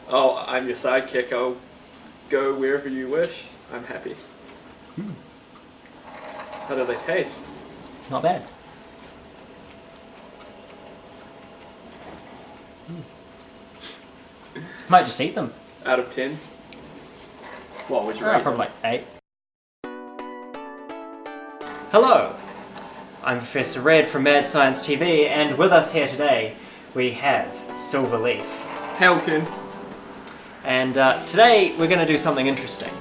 Oh, I'm your sidekick. I'll go wherever you wish. I'm happy. How do they taste? Not bad. Might just eat them. Out of 10? What would you rate? Probably like 8. Hello, I'm Professor Red from Mad Science TV, and with us here today we have SilverLeaf. Helkin. And today we're going to do something interesting.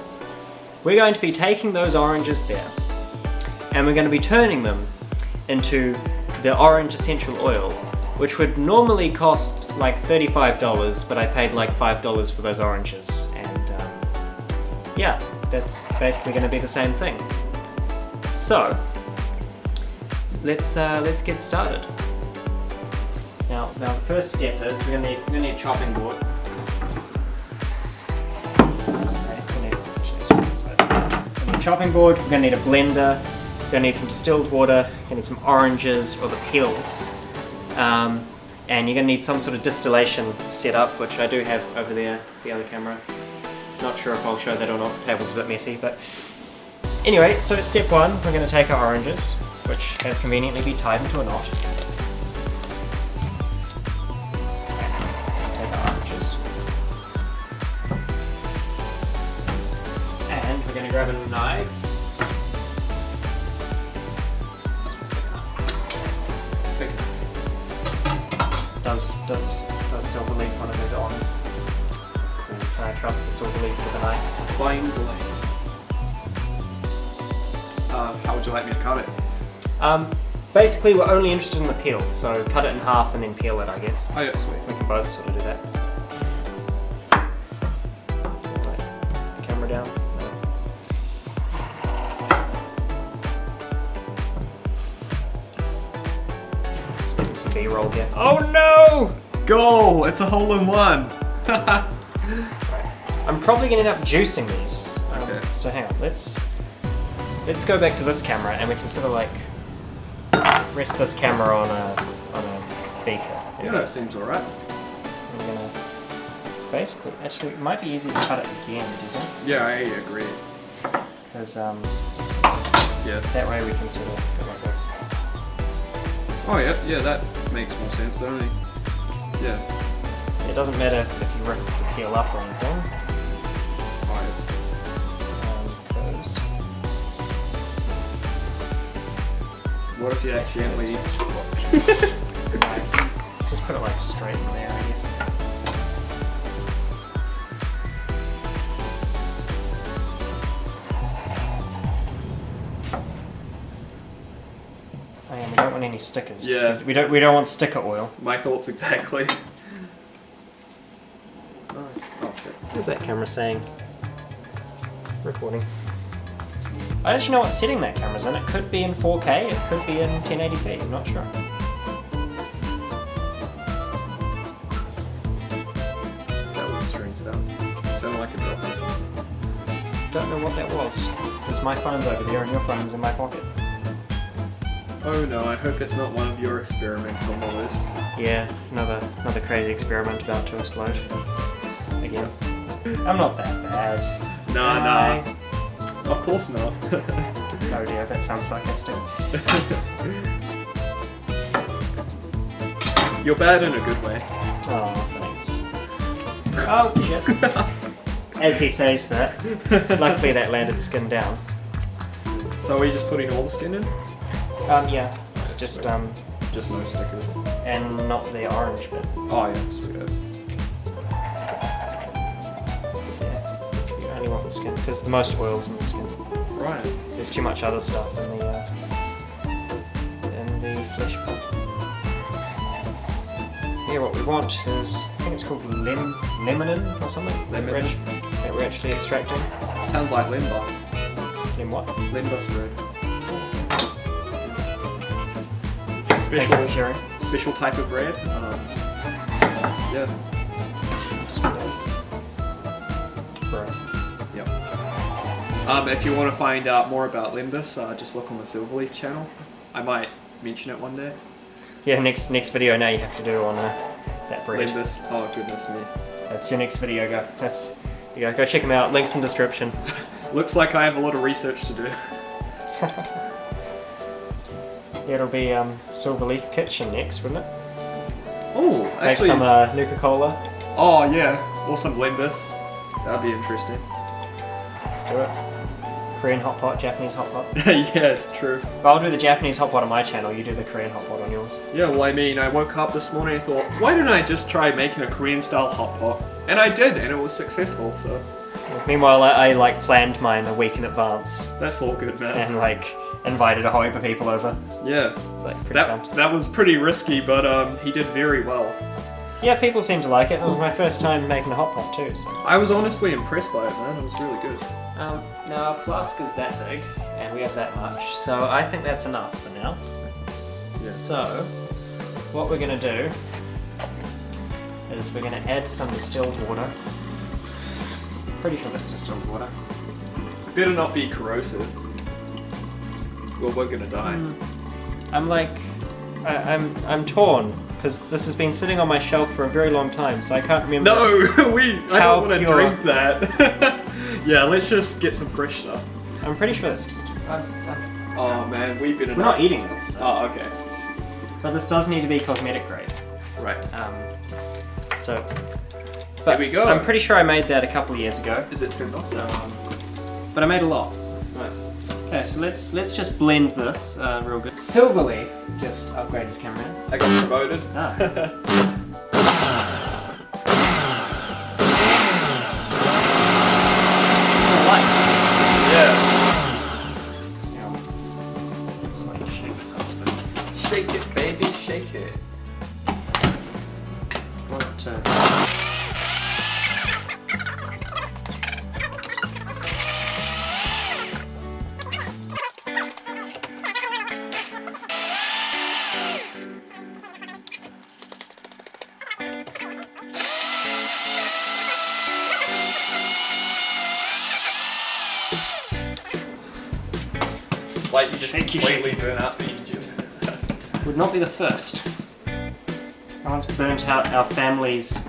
We're going to be taking those oranges there, and we're going to be turning them into the orange essential oil, which would normally cost like $35, but I paid like $5 for those oranges, and yeah, that's basically going to be the same thing. So, let's get started. Now the first step is we're going to need a chopping board. Chopping board, we're going to need a blender, we're going to need some distilled water, we're going to need some oranges or the peels, and you're going to need some sort of distillation setup, which I do have over there, the other camera. Not sure if I'll show that or not, the table's a bit messy, but anyway, so step 1, we're going to take our oranges, which have conveniently been tied into a knot. Take our oranges. And we're going to grab a knife. Does SilverLeaf want to do the honors? Can I trust the SilverLeaf with a knife? Plain blade. How would you like me to cut it? Basically we're only interested in the peels, so cut it in half and then peel it, I guess. Oh yeah, sweet. We can both sort of do that. Right. The camera down. No. Just getting some B-roll here. Oh no! Goal! It's a hole in one! Right. I'm probably going to end up juicing these. Okay. So hang on, let's go back to this camera and we can sort of like rest this camera on a beaker. Yeah, that seems alright. I'm gonna basically, actually, it might be easier to cut it again, do you think? Yeah, I agree. Because Yeah. that way we can sort of go like this. Oh yeah, that makes more sense, don't it? Yeah. It doesn't matter if you rip the peel up or anything. Because What if you accidentally... nice. Just put it like straight in there, I guess. Oh yeah, we don't want any stickers. Yeah. We don't want sticker oil. My thoughts exactly. Nice. Oh shit. What is that camera saying? Recording. I don't actually know what setting that camera's in. It could be in 4K, it could be in 1080p, I'm not sure. That was a strange sound. It sounded like a drop. Don't know what that was, because my phone's over there and your phone's in my pocket. Oh no, I hope it's not one of your experiments on the list. Yeah, it's another crazy experiment about to explode. Again. I'm not that bad. Nah. Of course not. No dear, that sounds sarcastic. You're bad in a good way. Oh, thanks. Oh shit. As he says that, luckily that landed skin down. So are we just putting all the skin in? Yeah. Just no stickers. and not the orange bit. Oh yeah, sweet as. Yeah. You only want the skin, because the most oil's in the skin. Right. There's too much other stuff in the flesh part. Yeah, what we want is, I think it's called lemon or something. Lemon. That we're actually extracting. Sounds like Limbus. Lem what? Limbus bread. Thank you for sharing. Special type of bread. Yeah. Sweet as. Bro. Yep. If you want to find out more about Limbus, just look on the SilverLeaf channel. I might mention it one day. Yeah, next video now you have to do on that bread. Limbus. Oh goodness me. That's your next video, go. Go check them out. Links in description. Looks like I have a lot of research to do. It'll be SilverLeaf Kitchen next, wouldn't it? Oh, Make actually. some Nuka-Cola. Oh yeah, or some Limbus. That'd be interesting. Let's do it. Korean hot pot, Japanese hot pot. Yeah, true. Well, I'll do the Japanese hot pot on my channel. You do the Korean hot pot on yours. Yeah, well, I mean, I woke up this morning and thought, why don't I just try making a Korean-style hot pot? And I did, and it was successful. So Meanwhile, I like planned mine a week in advance that's all good, man. and like invited a whole heap of people over. Yeah, It's like pretty fun. that was pretty risky, but he did very well. Yeah, people seem to like it. It was my first time making a hot pot too. So. I was honestly impressed by it, man. It was really good. Now our flask is that big, and we have that much, so I think that's enough for now. Yeah. So, what we're gonna do is we're gonna add some distilled water. Pretty sure that's distilled water. Better not be corrosive. Well, we're gonna die. I'm torn because this has been sitting on my shelf for a very long time, so I can't remember. No, I How don't want to pure. drink that. Yeah, let's just get some fresh stuff. I'm pretty sure that's just. Oh man, we better We're not eating this, Oh, okay. but this does need to be cosmetic grade. Right. So. There we go. I'm pretty sure I made that a couple of years ago. Is it turned off? So, but I made a lot. Nice. Okay, so let's just blend this real good. SilverLeaf just upgraded cameraman. I got promoted. Light. Yeah. Yeah. So I can shake this up a bit. Shake it, baby, shake it. It's like you just Shake it, completely shake it. burn out the engine. Would not be the first. I once burnt out our family's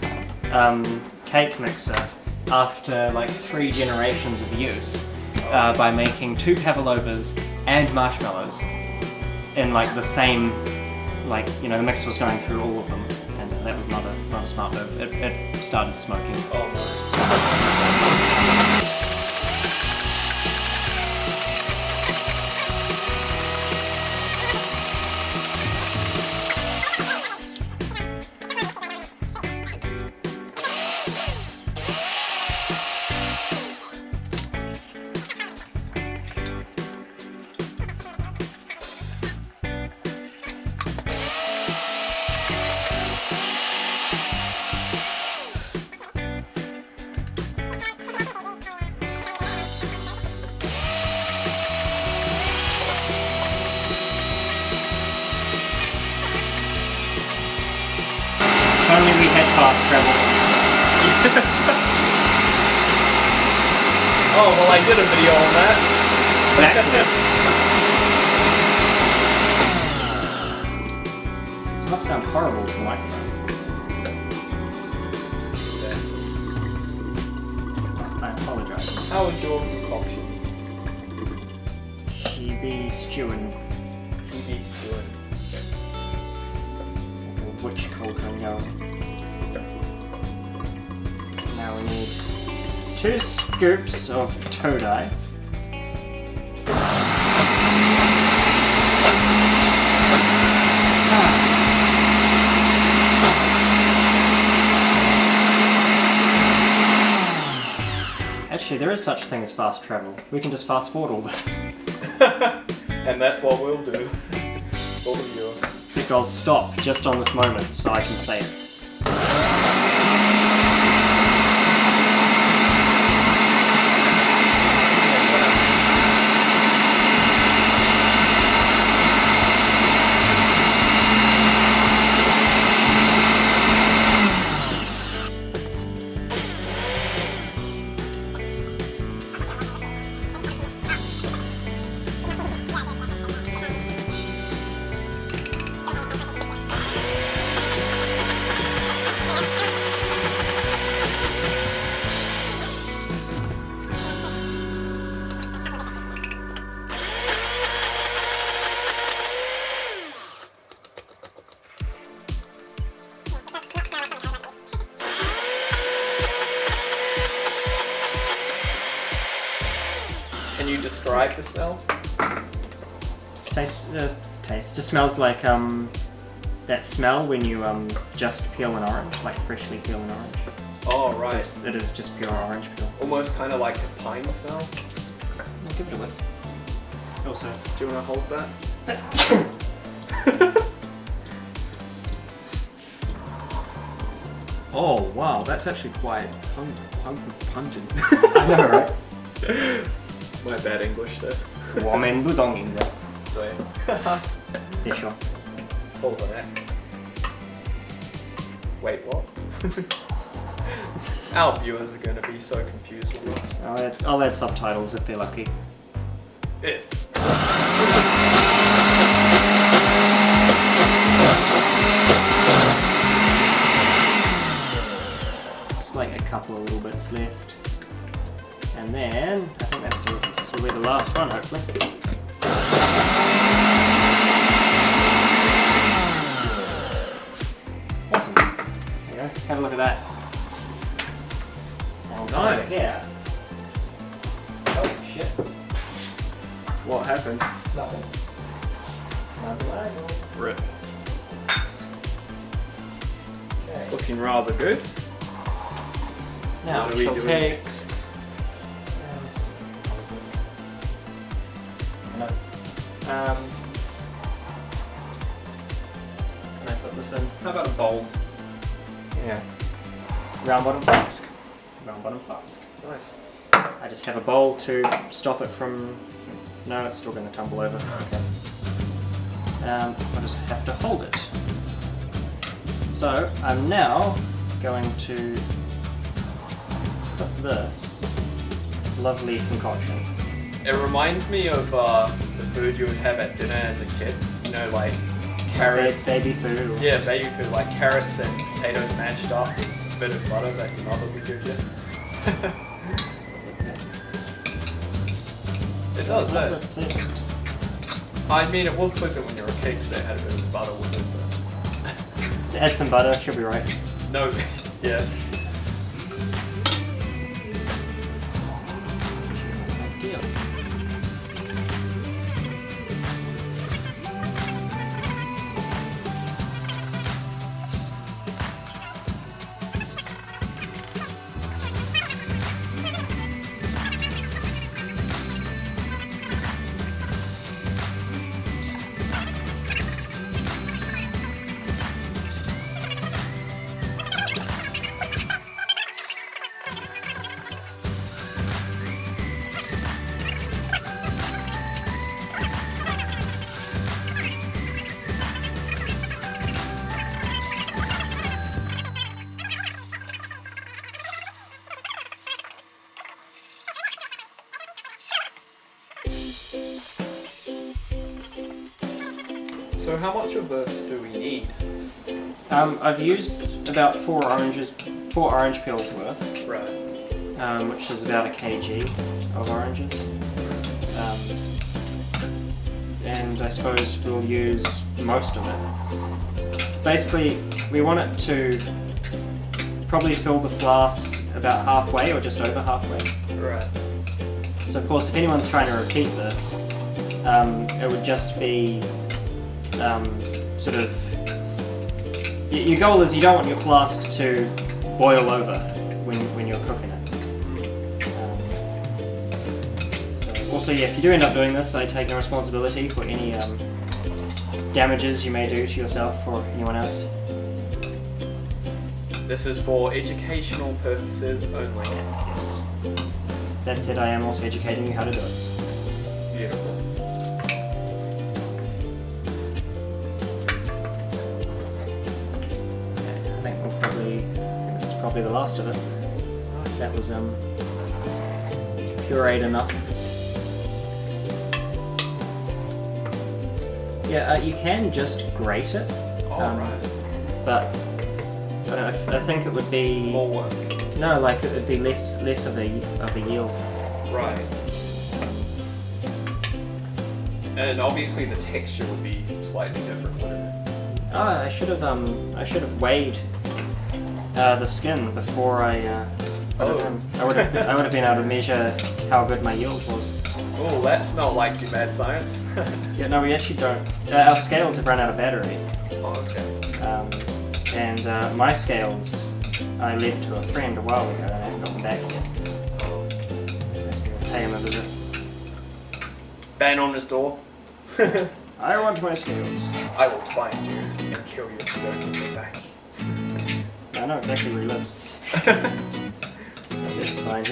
cake mixer after like 3 generations of use by making 2 pavlovas and marshmallows in like the same, like, you know, the mixer was going through all of them, and that was not a smart move. It started smoking. Oh no. If only we had fast travel. Oh, well, I did a video on that. Exactly. This must sound horrible to the microphone. I apologize. How was your concoction? She be stewing. TV steward. Like a witch cauldron going. Now we need 2 scoops of todai. Actually, there is such thing as fast travel. We can just fast forward all this. And that's what we'll do. For the viewer. Except I'll stop just on this moment so I can say it. describe the smell? Just smells like that smell when you just peel an orange, like freshly peel an orange. Oh, right. It is just pure orange peel. Almost kind of like a pine smell. I'll give it a whiff. Also, Do you want to hold that? Oh, wow, that's actually quite pungent. I know, right? My bad English there. 我们不懂英文。对。你说。 Sold on it. Wait, what? Our viewers are going to be so confused with us. I'll add subtitles if they're lucky. If. Just like a couple of little bits left. And then, I think this will be the last one, hopefully. Awesome. There you go. Have a look at that. And Nice. Yeah. Oh, shit. What happened? Nothing. Nothing. Rip. Okay. It's looking rather good. Now, What are we she'll doing take... next? No. Can I put this in? How about a bowl? Yeah. Round bottom flask. Round bottom flask. Nice. I just have a bowl to stop it from... No, it's still going to tumble over. Okay. I just have to hold it. So, I'm now going to put this lovely concoction. It reminds me of the food you would have at dinner as a kid. You know, like carrots. Baby food. Yeah, baby food, like carrots and potatoes mashed up with a bit of butter that your mother would give you. It does, though. I mean, it was pleasant when you were a kid because it had a bit of butter with it. But... So add some butter, should be right. No, yeah. Deal. So how much of this do we need? I've used about 4 orange peels worth, Right. which is about a kg of oranges. And I suppose we'll use most of it. Basically, we want it to probably fill the flask about halfway or just over halfway. Right. So of course, if anyone's trying to repeat this, it would just be sort of... Your goal is you don't want your flask to boil over when you're cooking it. So also, yeah, if you do end up doing this, I take no responsibility for any damages you may do to yourself or anyone else. This is for educational purposes only. Yes. That said, I am also educating you how to do it. Beautiful. I think this is probably the last of it. That was pureed enough. Yeah, you can just grate it. Alright. But I think it would be More work. no, like it would be less of a yield. Right. And obviously the texture would be slightly different, wouldn't it? Oh, I should have weighed the skin before I would have been able to measure how good my yield was. Oh, that's not like you, mad science. Yeah, no, we actually don't. Our scales have run out of battery. Oh, okay. And my scales I lent to a friend a while ago and I haven't got them back yet. So I'll pay him a visit. Bang on his door. I want my scales. I will find you and kill you if you don't give them back. I know exactly where he lives. It's fine,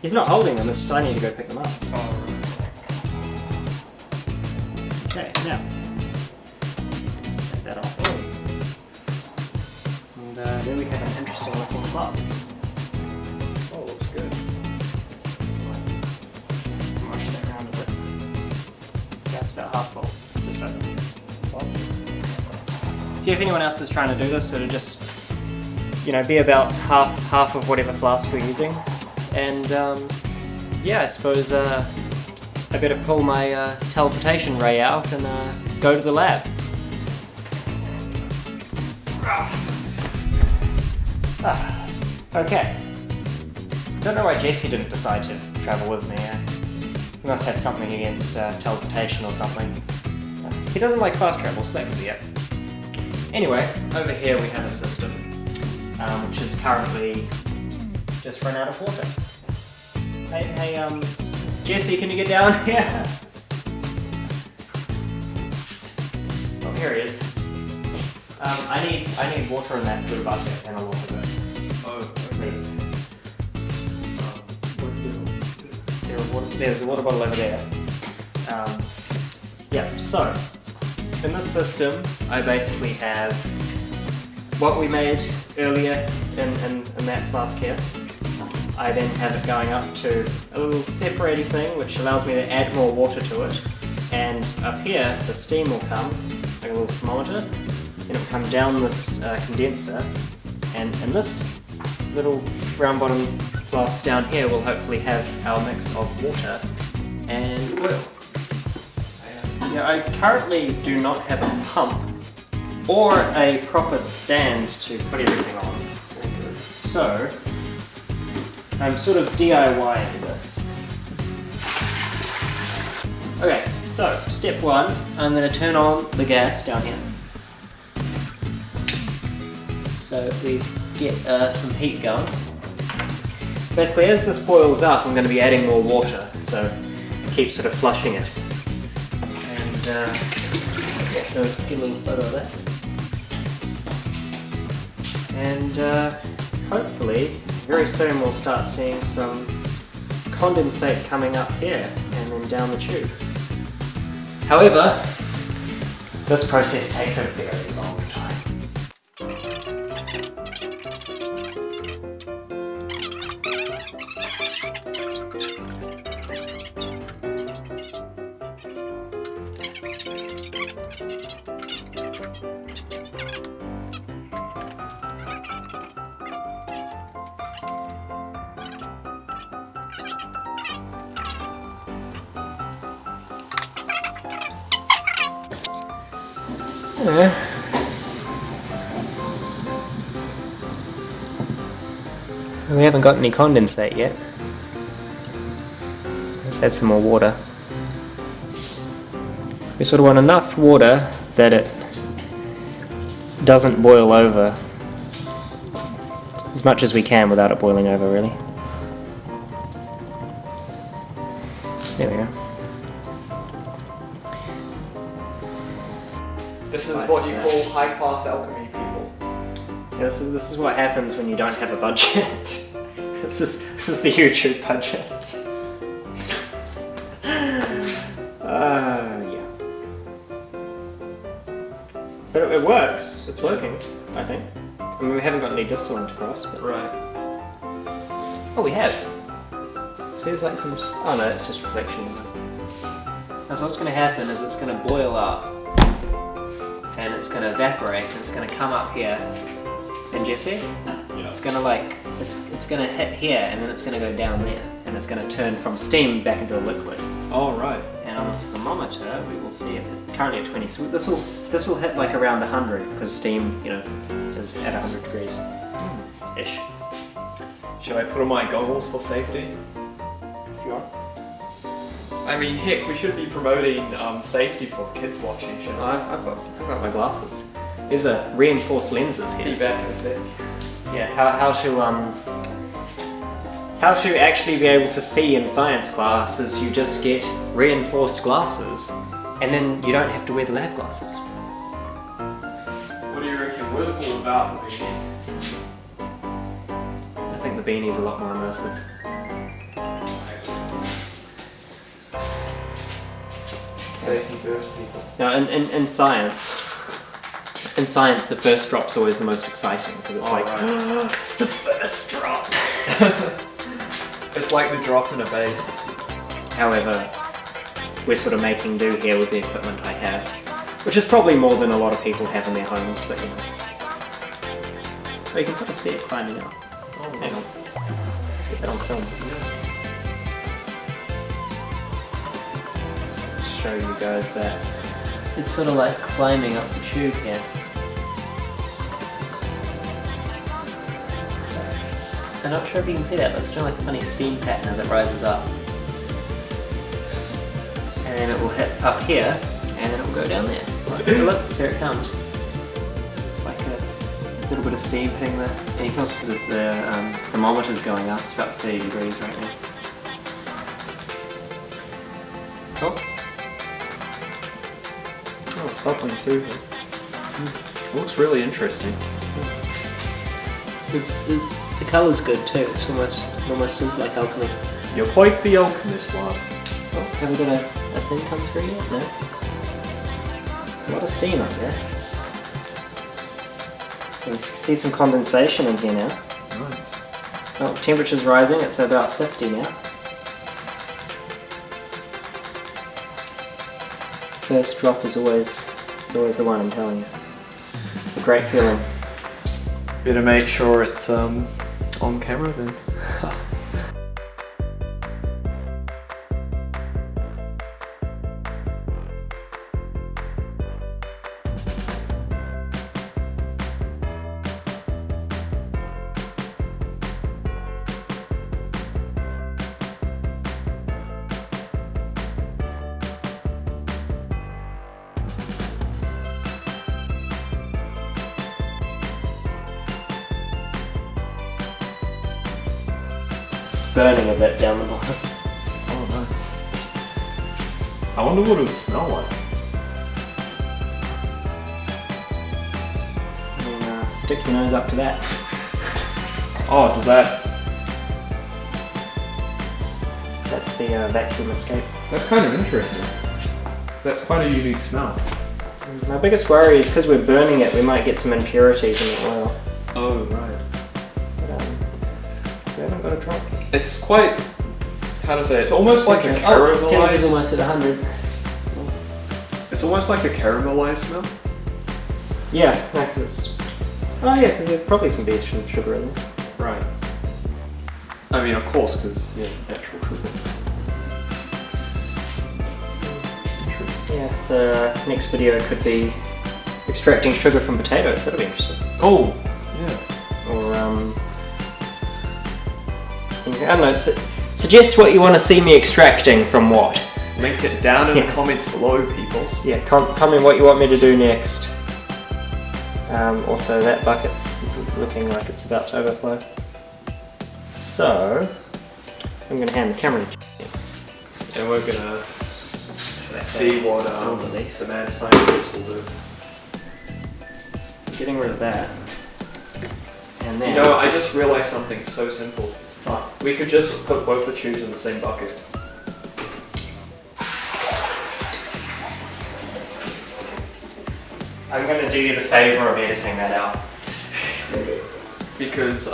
he's not holding them, it's just I need to go pick them up. Oh, Okay, now. Let's take that off. And then we have an interesting looking flask. right. Oh, looks good. Mush that around a bit. That's about half full. Just over. See if anyone else is trying to do this, it'll just, be about half of whatever flask we're using. And yeah, I suppose I better pull my teleportation ray out and let's go to the lab. Okay. Don't know why Jesse didn't decide to travel with me. He must have something against teleportation or something. He doesn't like fast travel, so that could be it. Anyway, over here we have a system which is currently just run out of water. Hey, Jesse, can you get down here? Oh, here he is. I need water in that blue bucket and a lot of it. Oh, Please. There's a water bottle over there. Yeah, so in this system I basically have what we made earlier in that flask here. I then have it going up to a little separating thing which allows me to add more water to it, and up here the steam will come, like a little thermometer, and it will come down this condenser, and in this little round bottom flask down here will hopefully have our mix of water and oil. Yeah, I currently do not have a pump or a proper stand to put everything on, so I'm sort of DIYing this. Okay, so step one, I'm going to turn on the gas down here. So we get some heat going. Basically, as this boils up, I'm going to be adding more water, so keep sort of flushing it. And so get a little photo of that. And hopefully, very soon we'll start seeing some condensate coming up here and then down the tube. However, this process takes a very long time. We haven't got any condensate yet. Let's add some more water. We sort of want enough water that it doesn't boil over as much as we can without it boiling over, really. There we go. This is what you call high-class alchemy, people. Yeah, this is what happens when you don't have a budget. This is the YouTube budget. Yeah. But it works. It's working, I think. I mean, we haven't got any distillant across, but Right. oh, we have. See, there's like some. Oh no, it's just reflection. So what's going to happen is it's going to boil up, and it's going to evaporate, and it's going to come up here. And Jesse, it's going to it's going to hit here, and then it's going to go down there, and it's going to turn from steam back into a liquid. All right. And on this thermometer, we will see it's currently at 20. So this will hit like around 100 because steam, is at 100 degrees ish. Should I put on my goggles for safety? If you want. I mean, heck, we should be promoting safety for kids watching, shouldn't we? I've got my glasses. These are reinforced lenses Be here. back in a sec. Yeah, how to actually be able to see in science class is you just get reinforced glasses, and then you don't have to wear the lab glasses. What do you reckon? With or without the beanie? I think the beanie's a lot more immersive. Safety first, people. Now, in science, the first drop's always the most exciting because it's right. It's the first drop. It's like the drop in a bass. However, we're sort of making do here with the equipment I have, which is probably more than a lot of people have in their homes, but you know. Oh, you can sort of see it climbing up. Oh, hang on. Let's get that on film. Show you guys that. It's sort of like climbing up the tube here. I'm not sure if you can see that, but it's doing like a funny steam pattern as it rises up. And then it will hit up here, and then it will go down there. Look, there it comes. It's like a little bit of steam hitting there. And you can also see that the thermometer's going up. It's about 30 degrees right now. Oh, it's bubbling too. Looks really interesting. The colour's good too. It's almost is like alchemy. You're quite the alchemist, lad. Oh, haven't got a thing come through yet? No. There's a lot of steam up there. You can see some condensation in here now. Right. Oh, temperature's rising. It's about 50 now. First drop is always the one, I'm telling you. It's a great feeling. Better make sure it's on camera then. Burning a bit down the bottom. Oh no. I wonder what it would smell like. And, stick your nose up to that. Oh, does that? That's the vacuum escape. That's kind of interesting. That's quite a unique smell. My biggest worry is because we're burning it, we might get some impurities in the oil. Oh, right. But we haven't got a drop yet. It's quite, how to say, it's almost like a caramelized... temperature's almost at 100. It's almost like a caramelized smell. Yeah, no, because it's... Oh yeah, because there's probably some beef sugar in there. Right. I mean, of course, because, yeah, natural sugar. Interesting. Yeah, so next video could be extracting sugar from potatoes. That'll be interesting. Oh, yeah. Or, I don't know, suggest what you want to see me extracting from what. Link it down in the comments below, people. Yeah, comment what you want me to do next. Also, that bucket's looking like it's about to overflow. So, I'm going to hand the camera to you. And we're going to see what SilverLeaf. the mad scientist will do. Getting rid of that. And then... You know, I just realized something so simple. What? We could just put both the tubes in the same bucket. I'm going to do you the favour of editing that out. Because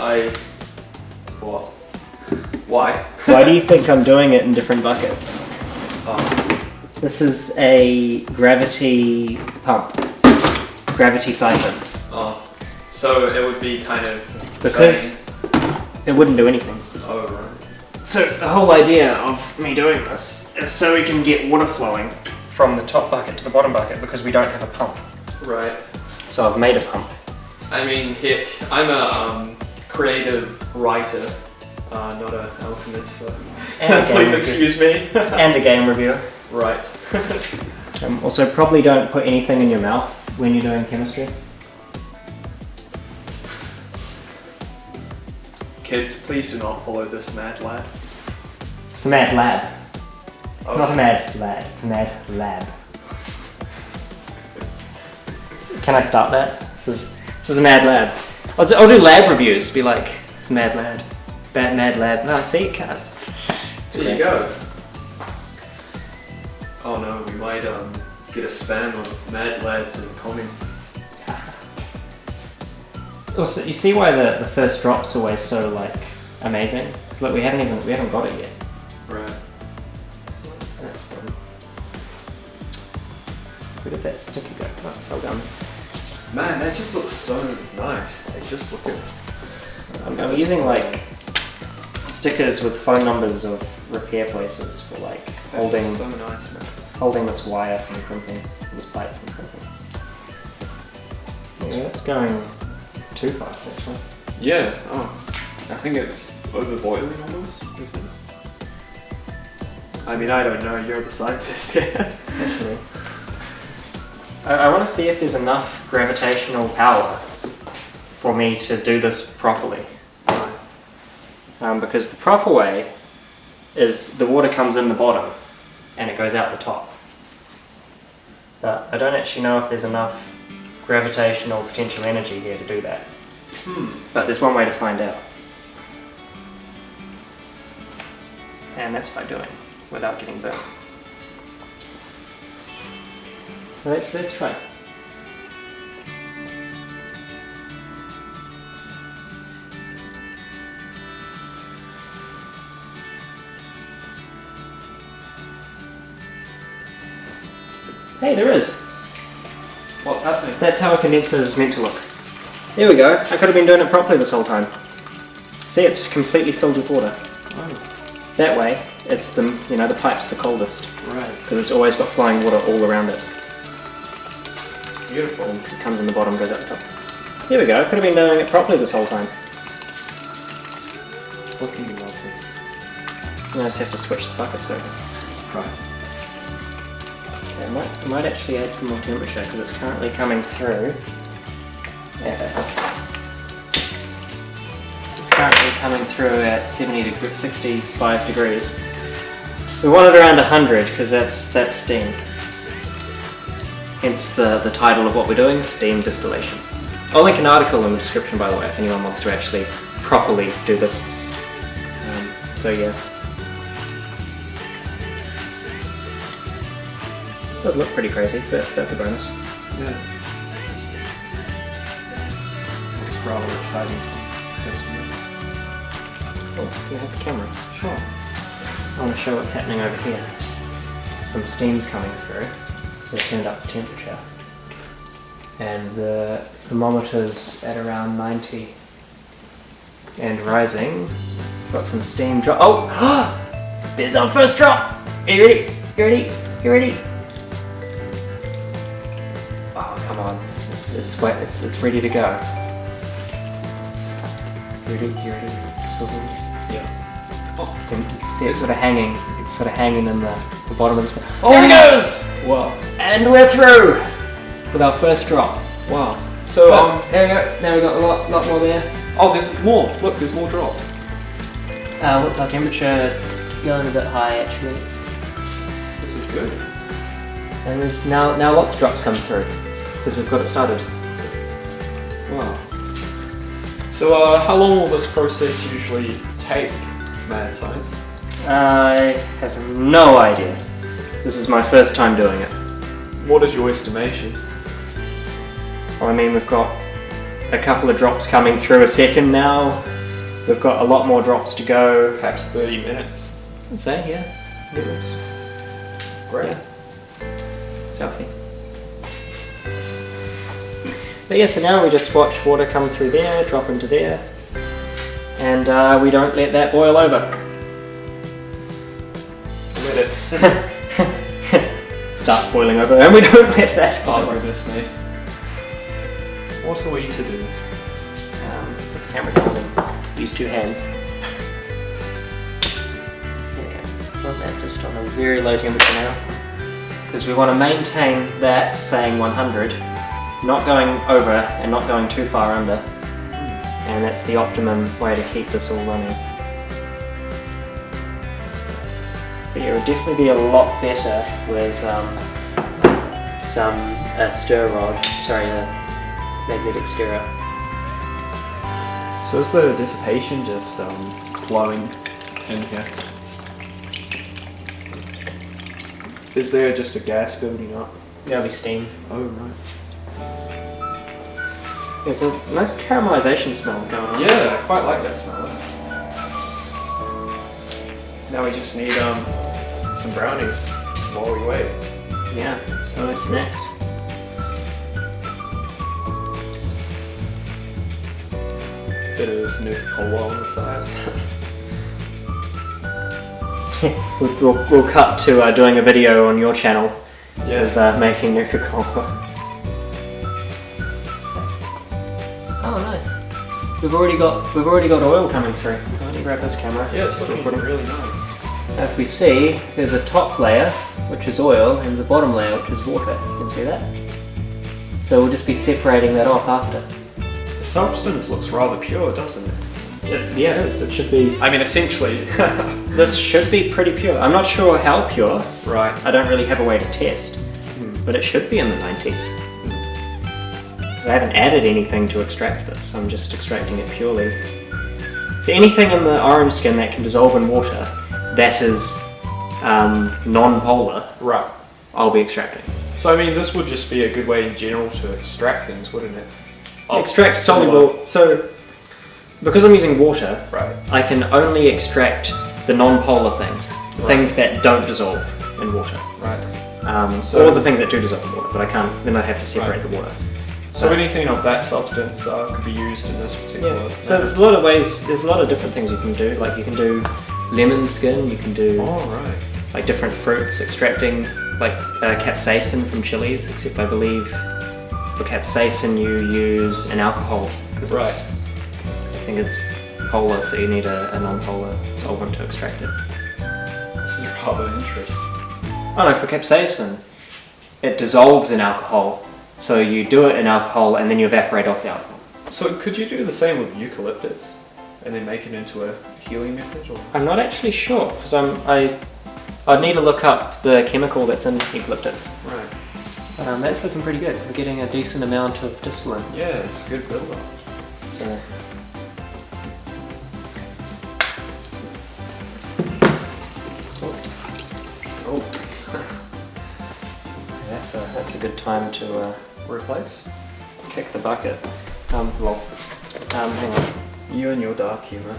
What? Why? Why do you think I'm doing it in different buckets? Oh. This is a gravity pump. Gravity siphon. Oh. So it would be kind of... Because it wouldn't do anything. Oh, right. So the whole idea of me doing this is so we can get water flowing from the top bucket to the bottom bucket because we don't have a pump. Right. So I've made a pump. I mean, heck, I'm a creative writer. not an alchemist, so And a game please review. excuse me. And a game reviewer. Right. Also, probably don't put anything in your mouth when you're doing chemistry. Kids, please do not follow this mad lad. It's a mad lab. It's Oh. not a mad lad, it's a mad lab. Can I start that? This is a mad lab. I'll do lab reviews, be like, it's a mad lad. Mad lab. No, see, you can't. There you go. Oh no, we might get a spam of mad lads in the comments. Also, you see why the first drop's always so like amazing? It's like we haven't got it yet. Right. That's the problem. Where did that sticker go? Oh, it fell down. Man, that just looks so nice. Like, just look at it. I'm using like stickers with phone numbers of repair places for like That's so nice, man. holding this wire from crimping, this pipe from crimping. Yeah, that's going too fast actually. Yeah. Oh, I think it's overboiling almost, isn't it? I mean, I don't know. You're the scientist here. Actually, I want to see if there's enough gravitational power for me to do this properly. Because the proper way is the water comes in the bottom and it goes out the top. But I don't actually know if there's enough gravitational potential energy here to do that. But there's one way to find out. And that's by doing, without getting burnt. So let's try. Hey, there is. What's happening? That's how a condenser is meant to look. There we go. I could have been doing it properly this whole time. See, it's completely filled with water. Oh, That way, it's the pipe's the coldest right. because it's always got flying water all around it. Beautiful. It comes in the bottom, goes out the top. There we go. I could have been doing it properly this whole time. It's looking lovely. I just have to switch the buckets over. Right. Okay, I might actually add some more temperature because it's currently coming through. It's currently coming through at 65 degrees. We want it around 100 because that's steam. Hence the title of what we're doing, steam distillation. I'll link an article in the description, by the way, if anyone wants to actually properly do this. So yeah. It does look pretty crazy, so that's a bonus. Yeah. It's rather exciting. This one. Oh, can I have the camera? Sure. I want to show what's happening over here. Some steam's coming through, so I've turned up the temperature. And the thermometer's at around 90 and rising. Got some steam drop. Oh! There's our first drop! Are you ready? You ready? You ready? Oh, come on. It's wet. It's ready to go. You ready? You ready? SilverLeaf? Yeah. Oh, You can see it sort of hanging. It's sort of hanging in the bottom of the. Oh, there it goes! wow. And we're through with our first drop. Wow. So, There we go. Now we've got a lot more there. oh, there's more. Look, there's more drops. What's our temperature? It's going a bit high actually. This is good. And there's now lots of drops come through because we've got it started. Wow. So, how long will this process usually take, mad science? I have no idea. This is my first time doing it. What is your estimation? Well, I mean, we've got a couple of drops coming through a second now. We've got a lot more drops to go. Perhaps 30 minutes. I'd say, yeah. It was. Great. Yeah. Selfie. But yeah, so now we just watch water come through there, drop into there, and we don't let that boil over. Let it sit. Starts boiling over, and we don't let that boil Oh, over. goodness me. What are we to do? Put the camera down and use two hands. want that just on a very low temperature now. Because we want to maintain that saying 100, not going over and not going too far under. And that's the optimum way to keep this all running. But yeah, it would definitely be a lot better with a stir rod, sorry, a magnetic stirrer. So is the dissipation just flowing in here? Is there just a gas building up? That'll be steam. Oh right. There's a nice caramelization smell going on. Yeah, I quite like that smell. Now we just need some brownies while we wait. Yeah, some nice snacks. Bit of Nuka-Cola on the side. we'll cut to doing a video on your channel Yeah. of making Nuka-Cola. Oh, nice. We've already got oil coming through. Let me grab this camera. Yeah, it's looking really nice. Now if we see, there's a top layer, which is oil, and the bottom layer, which is water. You can see that? So we'll just be separating that off after. The substance looks rather pure, doesn't it? Yeah, it is. It should be... I mean, essentially. This should be pretty pure. I'm not sure how pure. Right. I don't really have a way to test. But it should be in the 90s. Because I haven't added anything to extract this. I'm just extracting it purely. So anything in the orange skin that can dissolve in water that is non-polar, Right. I'll be extracting. So I mean, this would just be a good way in general to extract things, wouldn't it? Extract soluble. So because I'm using water, Right. I can only extract the non-polar things, things that don't dissolve in water. Right. Or the things that do dissolve in water, but I can't. Then I have to separate the water. So anything of that substance could be used in this particular. Yeah. So there's a lot of ways. There's a lot of different things you can do. Like you can do lemon skin. You can do Oh right. like different fruits, extracting like capsaicin from chilies. Except I believe for capsaicin you use an alcohol because it's. I think it's polar, so you need a non-polar solvent to extract it. This is rather interesting. Oh no, for capsaicin, it dissolves in alcohol. So you do it in alcohol and then you evaporate off the alcohol. So could you do the same with eucalyptus, and then make it into a healing method? Or? I'm not actually sure because I'd need to look up the chemical that's in eucalyptus. Right. But that's looking pretty good. We're getting a decent amount of distillate. Yeah, it's a good build up. So. Oh. That's a good time to Replace? kick the bucket. Hang on. You and your dark humour.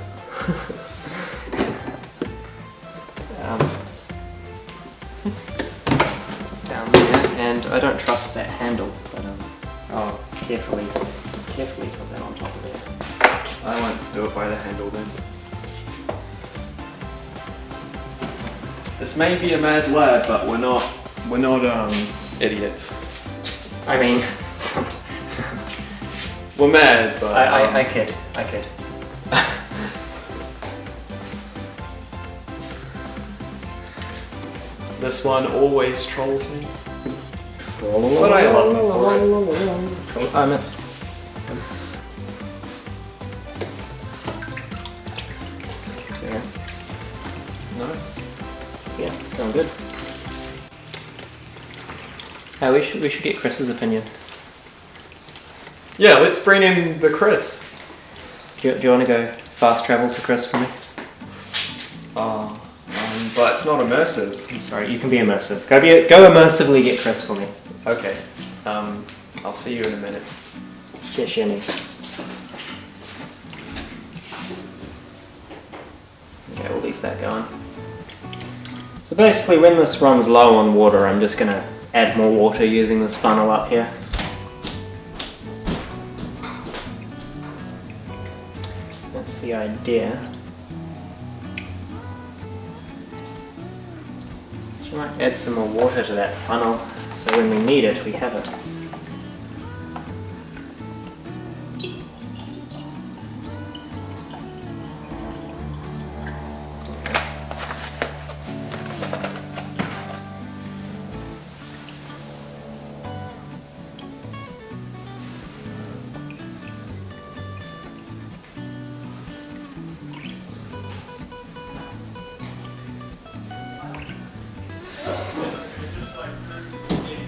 Down there, and I don't trust that handle, but I'll carefully put that on top of there. I won't do it by the handle then. This may be a mad lab, but we're not idiots. I mean, We're mad, but I kid. this one always trolls me. But I love him for it. I missed. Yeah. Nice. Yeah, it's going good. We should get Chris's opinion. Yeah, let's bring in the Chris. Do you want to go fast travel to Chris for me? But it's not immersive. I'm sorry, you can be immersive. Go immersively get Chris for me. Okay. I'll see you in a minute. Get Shenny. Okay, we'll leave that going. So basically when this runs low on water, I'm just going to add more water using this funnel up here. That's the idea. So I might add some more water to that funnel, so when we need it, we have it.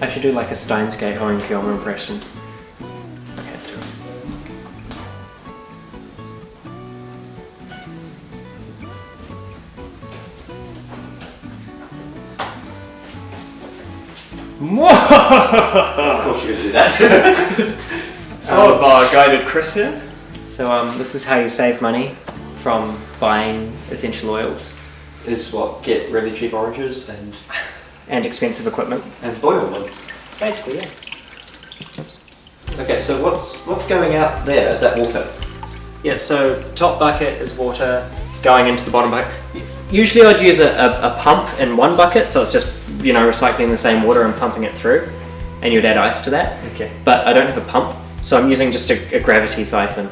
I should do like a Steinsgate Hohenkielmer impression. Okay, let's do it. Of course you're going to do that. So, guided Chris here. So this is how you save money from buying essential oils Is what, get really cheap oranges and expensive equipment. and boil them. Basically, yeah. Okay, so what's going out there? Is that water? Yeah, so top bucket is water going into the bottom bucket. Usually I'd use a pump in one bucket, so it's just, recycling the same water and pumping it through, and you'd add ice to that. Okay. But I don't have a pump, so I'm using just a gravity siphon.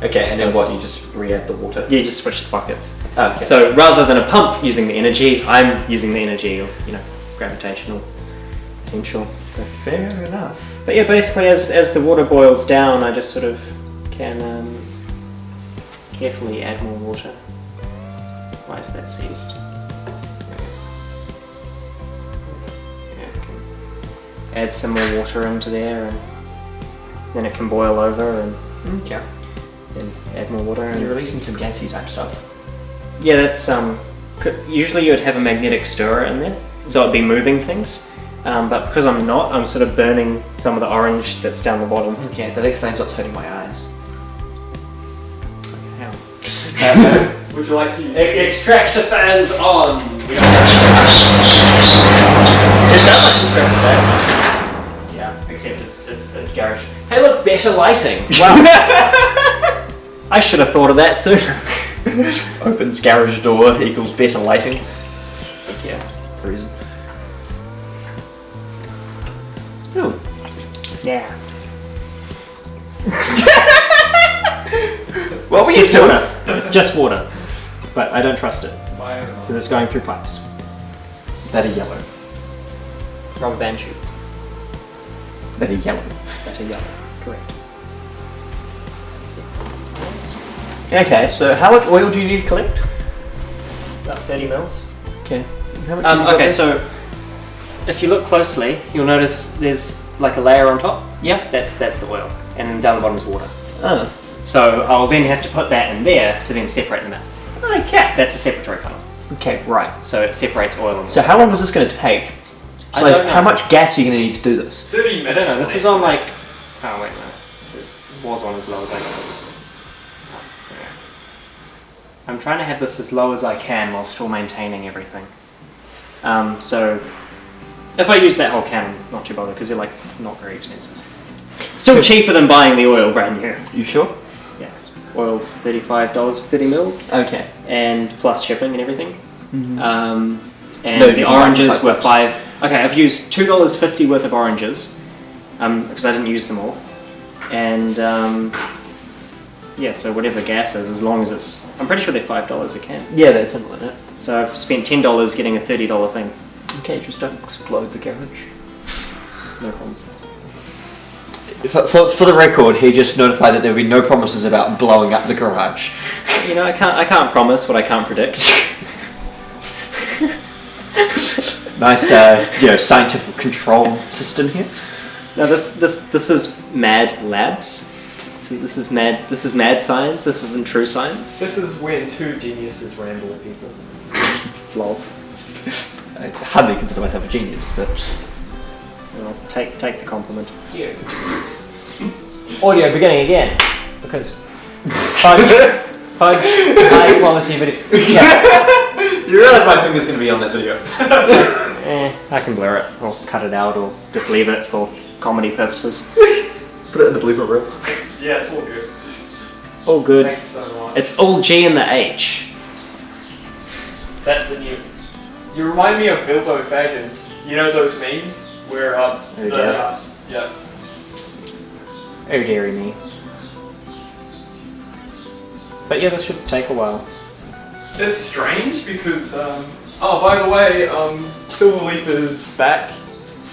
Okay, and So then what? it's- You just re-add the water? You just switch the buckets. Okay. So rather than a pump using the energy, I'm using the energy of, gravitational potential. So. Fair enough. But yeah, basically as the water boils down, I just sort of can carefully add more water. Why is that seized? Yeah, I can add some more water into there, and then it can boil over, and Okay. then add more water. You're And releasing some gassy type stuff. yeah, that's usually you would have a magnetic stirrer in there, so it'd be moving things. But because I'm not, I'm sort of burning some of the orange that's down the bottom. Okay, that explains what's hurting my eyes. Would you like to use Extractor fans on! Yeah, except it's a garage. Hey look, better lighting! Wow! I should have thought of that sooner. Opens garage door equals better lighting. Yeah. Reason. Oh. Yeah. Well, we It's used just to. water. It's just water. But I don't trust it, because it's going through pipes. That are yellow. Rubber band tube. That are yellow. That are yellow. Correct. Okay, so how much oil do you need to collect? About 30 mils. Okay. How much have you got Okay, there? so if you look closely, you'll notice there's like a layer on top. Yeah. That's the oil, and then down the bottom is water. Oh. So I'll then have to put that in there to then separate them out. Okay. That's a separatory funnel. Okay, right. So it separates oil and So how long is this going to take? I So don't know. how much gas are you going to need to do this? 30 minutes? I don't know, this is on like... Oh wait, no. It was on as low as I can. Yeah. I'm trying to have this as low as I can while still maintaining everything. So if I use that whole can, I'm not too bothered because they're like not very expensive. Still cheaper than buying the oil brand new. You sure? Yes. Oil's $35 for 30 mils. Okay. And plus shipping and everything. And No, the you oranges buy were five $5. Okay, I've used $2.50 worth of oranges because I didn't use them all. And yeah, so whatever gas is, as long as it's, I'm pretty sure they're $5 a can. Yeah, that's something like that. So I've spent $10 getting a $30 thing. Okay, just don't explode the garage. No promises. For the record, he just notified that there will be no promises about blowing up the garage. I can't promise what I can't predict. Nice, scientific control system here. Now this is mad labs. So this is mad science. This isn't true science. This is when two geniuses ramble, people. Lol. I hardly consider myself a genius, but Take the compliment. Yeah. Audio beginning again because fudge high quality video. Yeah. you realise my finger's going to be on that video. I can blur it or cut it out or just leave it for comedy purposes. Put it in the blooper reel. Yeah, it's all good. All good. Thank you so much. It's all G in the H. That's the new. You remind me of Bilbo Baggins. You know those memes where dear. yeah. Oh dearie me. But yeah, this should take a while. It's strange because oh, by the way, SilverLeaf is back.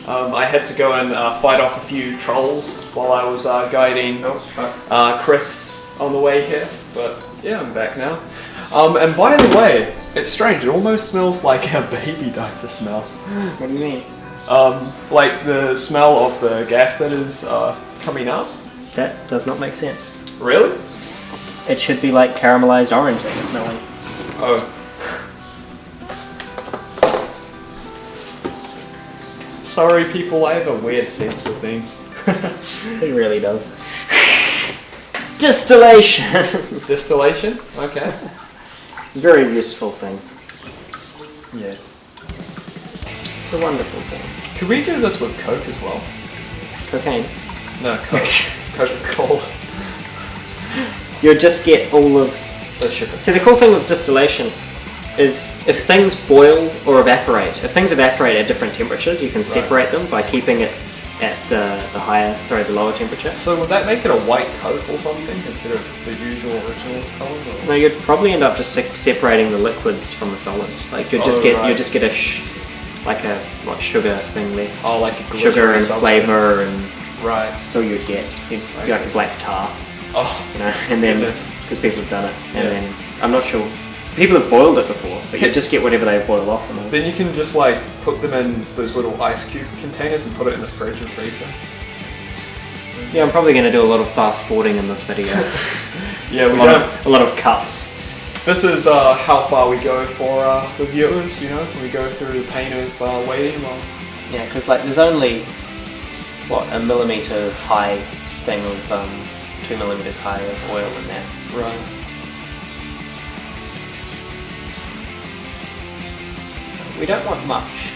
I had to go and fight off a few trolls while I was guiding Chris on the way here, but yeah, I'm back now. And by the way, it's strange, it almost smells like a baby diaper smell. What do you mean? Like the smell of the gas that is coming up. That does not make sense. Really? It should be like caramelized orange that you're smelling. Oh. Sorry, people. I have a weird sense with things. It really does. Distillation. Distillation. Okay. Very useful thing. Yes. It's a wonderful thing. Could we do this with Coke as well? Cocaine. No, Coke. Coca-Cola. You'll just get all of... The sugar. See, the cool thing with distillation is if things boil or evaporate, if things evaporate at different temperatures, you can separate them by keeping it at the lower temperature. So would that make it a white Coke or something instead of the usual original colour? Or? No, you'd probably end up just separating the liquids from the solids. Like you'd just get a sugar thing left. Oh, like a sugar and substance. flavour and right. that's all you'd get. You'd get like black tar. Oh, you know, and then because people have done it, and then I'm not sure. People have boiled it before, but you just get whatever they boil off. And then you can just like put them in those little ice cube containers and put it in the fridge and freeze them. Yeah, I'm probably going to do a lot of fast forwarding in this video. Yeah, a lot of cuts. This is how far we go for the viewers. You know, we go through the pain of waiting. While... Yeah, because like there's only a millimeter high thing of 2 millimeters high of oil in there. Right. We don't want much.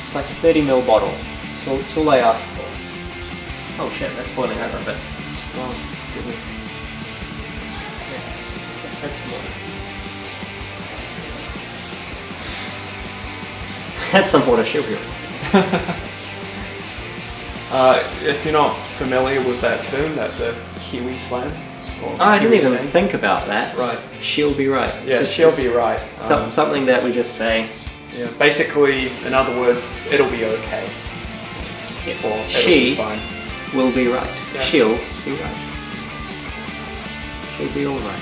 Just like a 30ml bottle. It's all I ask for. Oh shit, that's boiling over a bit. Oh, goodness. Yeah, that's some water. That's some water, she'll be right. If you're not familiar with that term, that's a Kiwi slang. I didn't even think about that. Right. She'll be right. Yeah, she'll be right. Something that we just say. Yeah. Basically, in other words, it'll be okay. Yes. Or She be fine. will be right. Yeah. She'll be right. She'll be all right.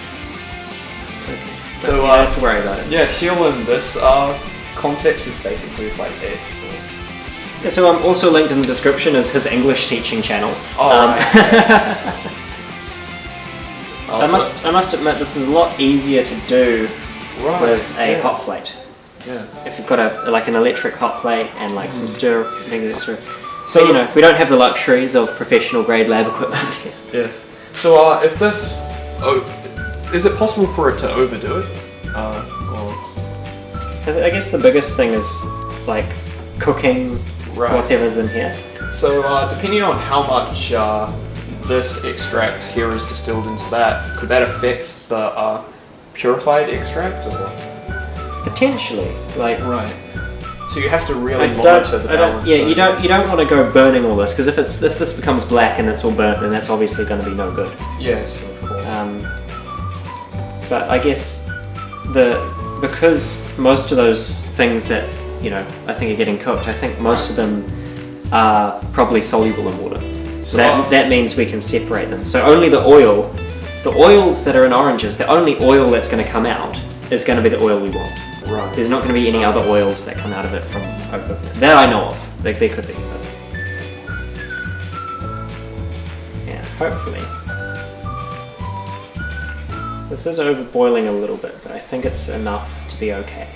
It's okay. So you don't have to worry about it. Yeah, she'll in this context is basically it's like it. Yeah, so I'm also linked in the description as his English teaching channel. Oh, right. I must admit this is a lot easier to do with a hot plate. Yeah. If you've got an electric hot plate and like some stir. So you know we don't have the luxuries of professional grade lab equipment here. Yes. So if this, is it possible for it to overdo it? I guess the biggest thing is like cooking whatever's in here. So depending on how much this extract here is distilled into that, could that affect the purified extract or? Potentially, like So you have to really monitor the balance. Yeah, you don't want to go burning all this because if this becomes black and it's all burnt, then that's obviously going to be no good. Yes, of course. But I guess because most of those things that I think are getting cooked, I think most of them are probably soluble in water. So that means we can separate them. So only the oils that are in oranges, the only oil that's going to come out is going to be the oil we want. Right. There's not going to be any other oils that come out of it from overcooking. That I know of. Like there could be. But yeah, hopefully. This is overboiling a little bit, but I think it's enough to be okay.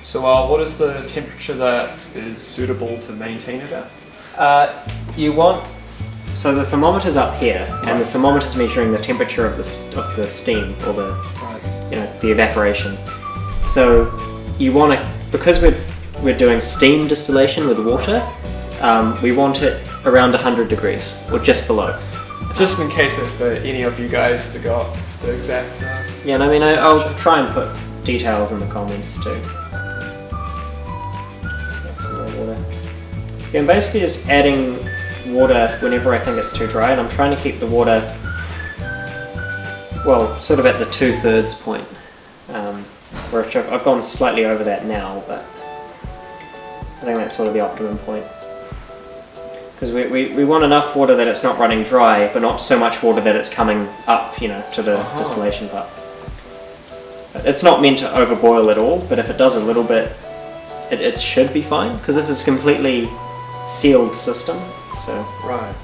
So what is the temperature that is suitable to maintain it at? So the thermometer's up here, and the thermometer's measuring the temperature of the steam or the the evaporation. So you want to, because we're doing steam distillation with water, we want it around 100 degrees or just below. Just in case if any of you guys forgot the exact. Yeah, and I mean I'll try and put details in the comments too. Get some more water. Yeah, I'm basically just adding water whenever I think it's too dry, and I'm trying to keep the water, sort of at the 2/3 point. Where I've gone slightly over that now, but I think that's sort of the optimum point. Because we want enough water that it's not running dry, but not so much water that it's coming up, to the distillation part. It's not meant to overboil at all, but if it does a little bit, it should be fine because this is a completely sealed system. So Right.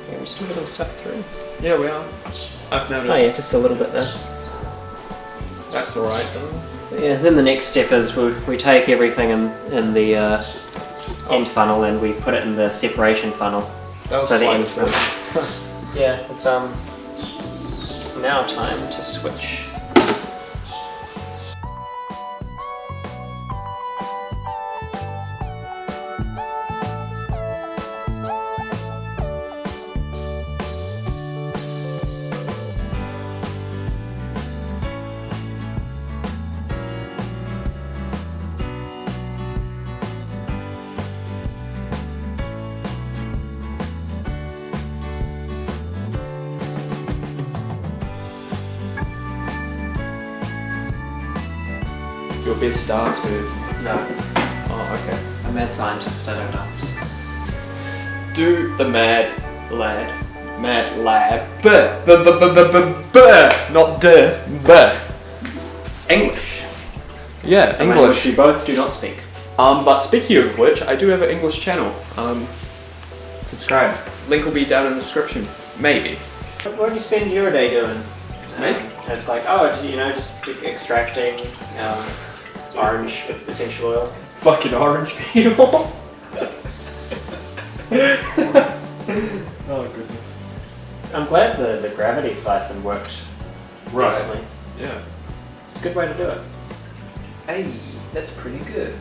yeah, we're still getting stuff through. Yeah, we are. I've noticed. Oh yeah, just a little bit there. That's alright though. But yeah, then the next step is we take everything in the end funnel and we put it in the separation funnel. That was So the quite end a switch. Yeah, it's now time to switch. Your best dance move. No, Oh, okay. I'm a mad scientist, I don't dance. Do the mad lad. Mad lab. Buh. Not duh. Buh. English. Yeah, A language we both do not speak. But speaking of which, I do have an English channel. Subscribe. Link will be down in the description. Maybe. What do you spend your day doing? Me? It's like, oh, you know, just extracting orange essential oil. Fucking orange peel. Oh goodness. I'm glad the gravity siphon worked recently. Yeah. It's a good way to do it. Hey, that's pretty good.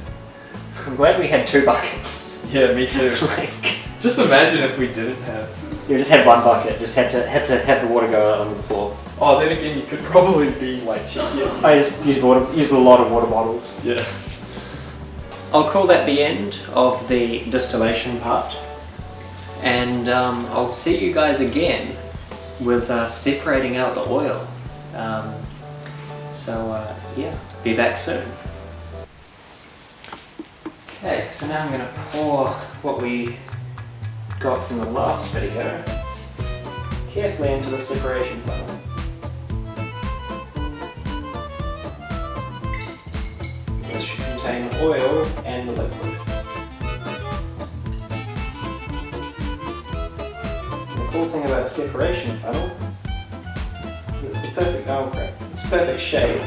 I'm glad we had 2 buckets. Yeah, me too. Like, Just imagine if we didn't have. you just had 1 bucket, just had to have the water go out on the floor. Oh, then again, you could probably be like cheeky. I just use a lot of water bottles. Yeah. I'll call that the end of the distillation part, and I'll see you guys again with separating out the oil. Yeah, be back soon. Okay, so now I'm going to pour what we got from the last video carefully into the separation funnel. This should contain the oil and the liquid. And the cool thing about a separation funnel is it's the perfect, oh crap, it's the perfect shape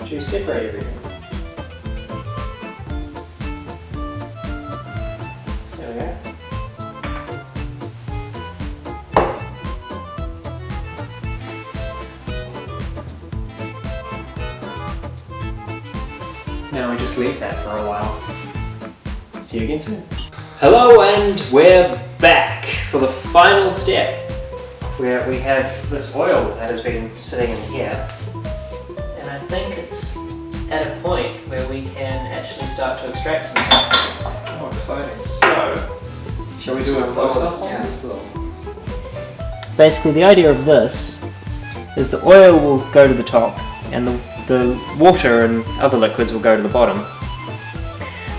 to separate everything. There we go. Now we just leave that for a while. See you again soon. Hello, and we're back for the final step where we have this oil that has been sitting in here. And I think it's at a point where we can actually start to extract some stuff. Oh, exciting. So, Shall we do a close-up on Yeah. this? basically the idea of this is the oil will go to the top and the water and other liquids will go to the bottom.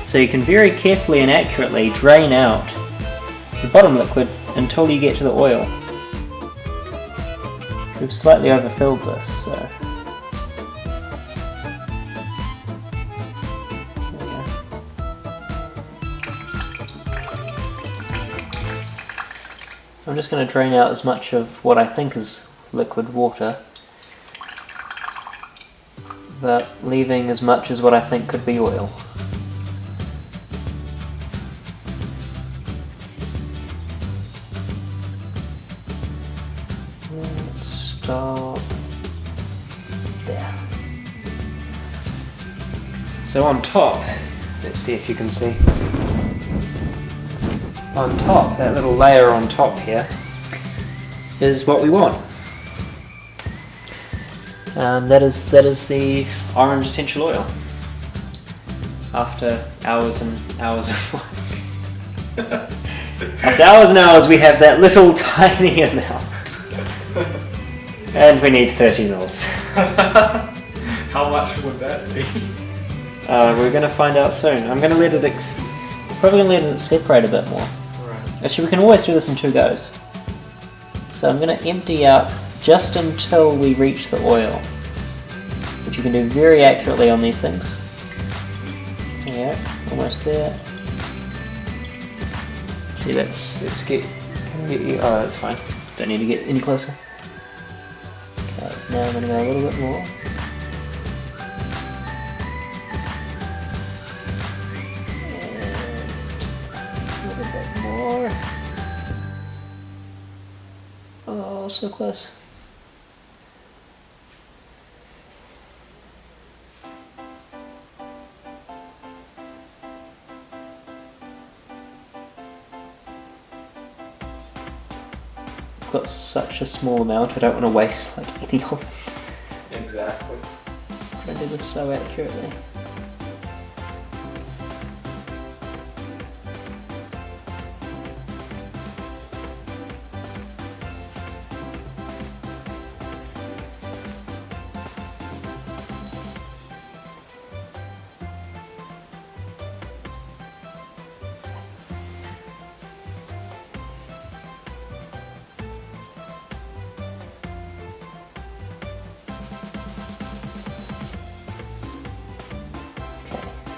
So you can very carefully and accurately drain out the bottom liquid until you get to the oil. We've slightly overfilled this, so... there we go. I'm just going to drain out as much of what I think is liquid water, but leaving as much as what I think could be oil. Let's stop there. So on top, let's see if you can see. On top, that little layer on top here, is what we want. That is the orange essential oil. After hours and hours of work. After hours and hours, we have that little tiny amount, and we need 30 mils. How much would that be? We're going to find out soon. I'm going to let it probably going to let it separate a bit more. Right. Actually, we can always do this in 2 goes. So I'm going to empty out just until we reach the oil, which you can do very accurately on these things. Yeah, almost there. Gee, let's get you. Oh, that's fine. Don't need to get any closer. Okay, now I'm going to go a little bit more. And a little bit more. Oh, so close. Got such a small amount, I don't want to waste like any of it. Exactly. I do this so accurately.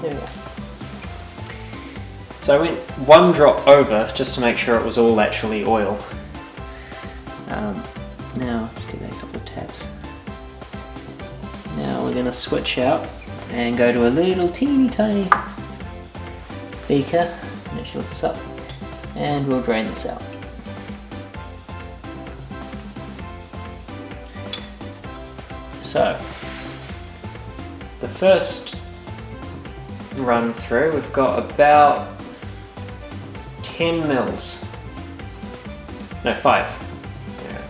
There we go. So I went one drop over just to make sure it was all actually oil. Now, just give that a couple of taps. Now we're going to switch out and go to a little teeny tiny beaker. Let's lift this up and we'll drain this out. So, the first run through, we've got about 10 mils. No, 5. Yeah.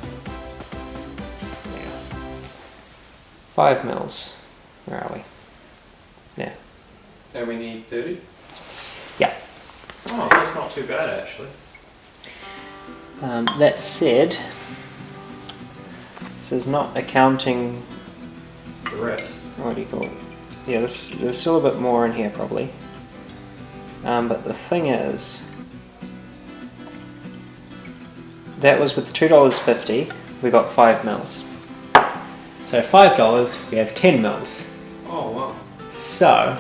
5 mils. Where are we? Yeah. And we need 30? Yeah. Oh, that's not too bad actually. That said, this is not accounting. The rest. What do you call it? Yeah, there's still a bit more in here probably. But the thing is, that was with $2.50, we got 5 mils. So $5, we have 10 mils. Oh wow. So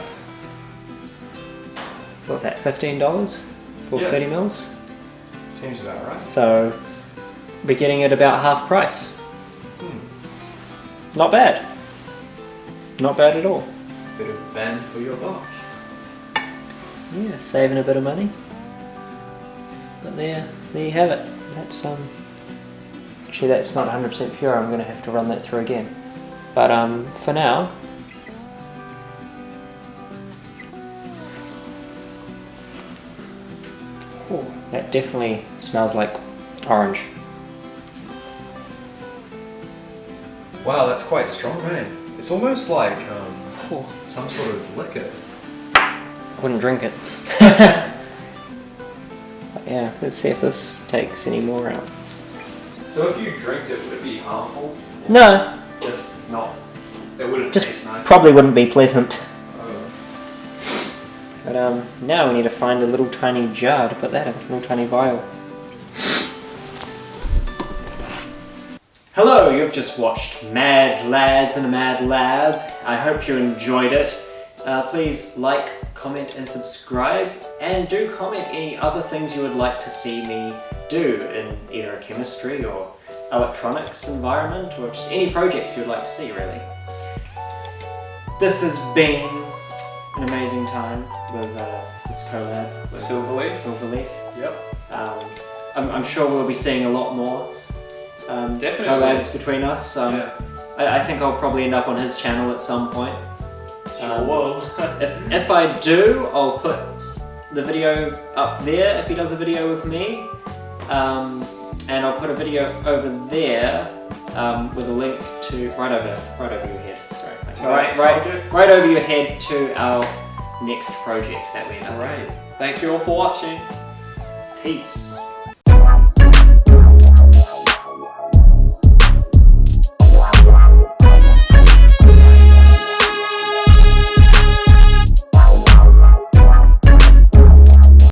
what's that, $15 for 30 mils? Seems about right. So we're getting it about half price. Not bad. Not bad at all. Bit of bang for your buck. Yeah, saving a bit of money. But there you have it. That's actually that's not 100% pure. I'm going to have to run that through again. But for now, that definitely smells like orange. Wow, that's quite strong, man. It's almost like some sort of liquor. I wouldn't drink it. But yeah, let's see if this takes any more out. So if you drinked it, would it be harmful? No, Just not. It wouldn't just taste nice. probably wouldn't be pleasant. Oh. But now we need to find a little tiny jar to put that in, a little tiny vial. Hello, you've just watched Mad Lads in a Mad Lab. I hope you enjoyed it. Please like, comment and subscribe, and do comment any other things you would like to see me do in either a chemistry or electronics environment, or just any projects you would like to see, really. This has been an amazing time with this collab with SilverLeaf. SilverLeaf. Yep. I'm sure we'll be seeing a lot more Definitely. collabs between us. Yeah. I think I'll probably end up on his channel at some point. Sure will. If I do, I'll put the video up there if he does a video with me. And I'll put a video over there with a link to right over your head. Sorry, right over your head to our next project that we end up. Alright. Thank you all for watching. Peace.